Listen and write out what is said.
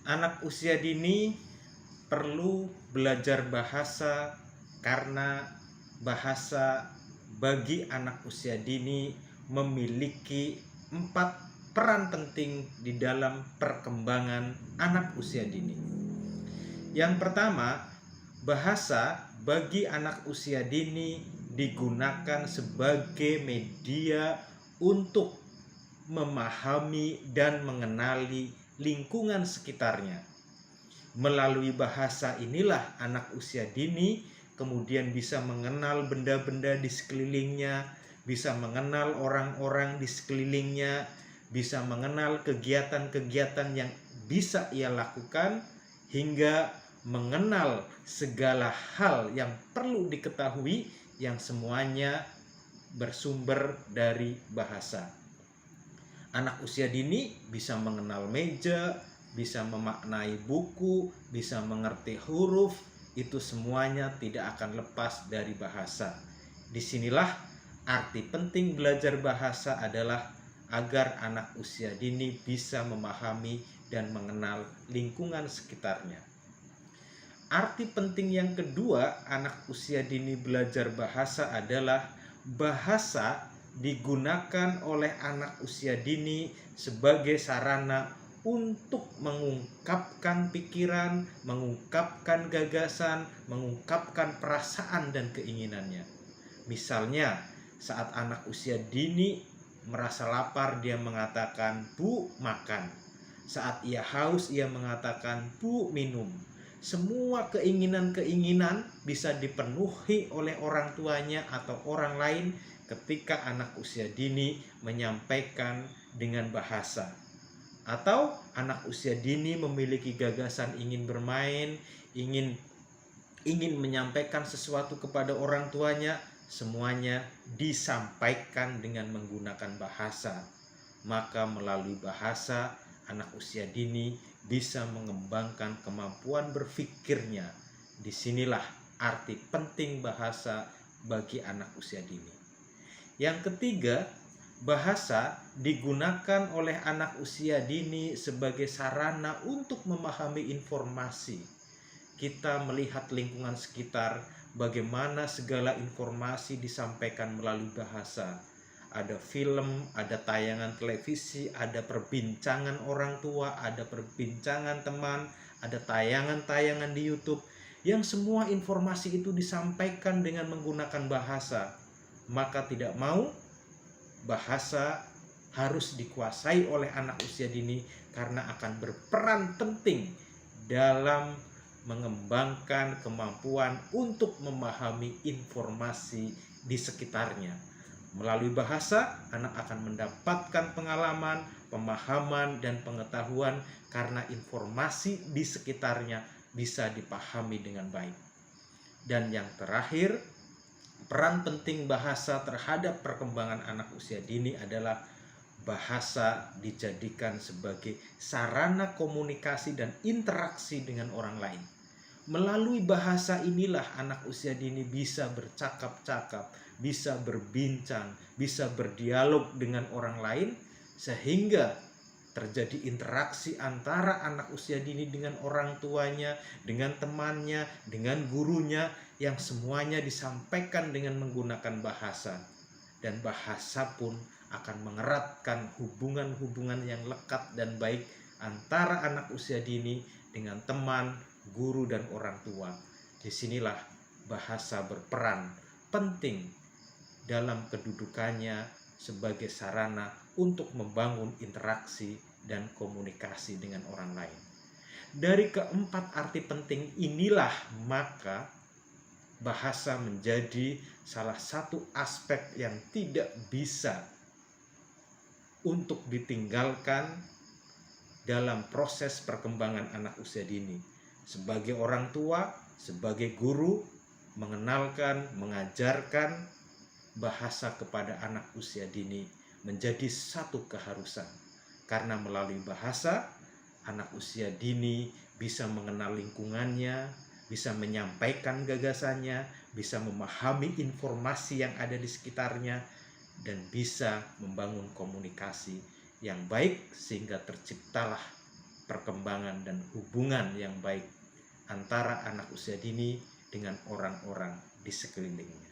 Anak usia dini perlu belajar bahasa karena bahasa bagi anak usia dini memiliki 4 peran penting di dalam perkembangan anak usia dini. Yang pertama, bahasa bagi anak usia dini digunakan sebagai media untuk memahami dan mengenali lingkungan sekitarnya. Melalui bahasa inilah anak usia dini kemudian bisa mengenal benda-benda di sekelilingnya, bisa mengenal orang-orang di sekelilingnya, bisa mengenal kegiatan-kegiatan yang bisa ia lakukan, hingga mengenal segala hal yang perlu diketahui yang semuanya bersumber dari bahasa. Anak usia dini bisa mengenal meja, bisa memaknai buku, bisa mengerti huruf, itu semuanya tidak akan lepas dari bahasa. Disinilah arti penting belajar bahasa adalah agar anak usia dini bisa memahami dan mengenal lingkungan sekitarnya. Arti penting yang kedua anak usia dini belajar bahasa adalah bahasa digunakan oleh anak usia dini sebagai sarana untuk mengungkapkan pikiran, mengungkapkan gagasan, mengungkapkan perasaan dan keinginannya. Misalnya, saat anak usia dini merasa lapar, dia mengatakan, "Bu, makan." Saat ia haus, ia mengatakan, "Bu, minum." Semua keinginan-keinginan bisa dipenuhi oleh orang tuanya atau orang lain ketika anak usia dini menyampaikan dengan bahasa. Atau anak usia dini memiliki gagasan ingin bermain, ingin menyampaikan sesuatu kepada orang tuanya, semuanya disampaikan dengan menggunakan bahasa. Maka melalui bahasa, anak usia dini bisa mengembangkan kemampuan berpikirnya. Disinilah arti penting bahasa bagi anak usia dini. Yang ketiga, bahasa digunakan oleh anak usia dini sebagai sarana untuk memahami informasi. Kita melihat lingkungan sekitar, bagaimana segala informasi disampaikan melalui bahasa. Ada film, ada tayangan televisi, ada perbincangan orang tua, ada perbincangan teman, ada tayangan-tayangan di YouTube, yang semua informasi itu disampaikan dengan menggunakan bahasa. Maka tidak mau, bahasa harus dikuasai oleh anak usia dini karena akan berperan penting dalam mengembangkan kemampuan untuk memahami informasi di sekitarnya. Melalui bahasa, anak akan mendapatkan pengalaman, pemahaman, dan pengetahuan karena informasi di sekitarnya bisa dipahami dengan baik. Dan yang terakhir, peran penting bahasa terhadap perkembangan anak usia dini adalah bahasa dijadikan sebagai sarana komunikasi dan interaksi dengan orang lain. Melalui bahasa inilah anak usia dini bisa bercakap-cakap, bisa berbincang, bisa berdialog dengan orang lain, sehingga terjadi interaksi antara anak usia dini dengan orang tuanya, dengan temannya, dengan gurunya, yang semuanya disampaikan dengan menggunakan bahasa. Dan bahasa pun akan mengeratkan hubungan-hubungan yang lekat dan baik antara anak usia dini dengan teman, guru, dan orang tua. Disinilah bahasa berperan penting dalam kedudukannya sebagai sarana untuk membangun interaksi dan komunikasi dengan orang lain. Dari keempat arti penting inilah maka bahasa menjadi salah satu aspek yang tidak bisa untuk ditinggalkan dalam proses perkembangan anak usia dini. Sebagai orang tua, sebagai guru, mengenalkan, mengajarkan bahasa kepada anak usia dini menjadi satu keharusan. Karena melalui bahasa, anak usia dini bisa mengenal lingkungannya, bisa menyampaikan gagasannya, bisa memahami informasi yang ada di sekitarnya, dan bisa membangun komunikasi yang baik sehingga terciptalah perkembangan dan hubungan yang baik antara anak usia dini dengan orang-orang di sekelilingnya.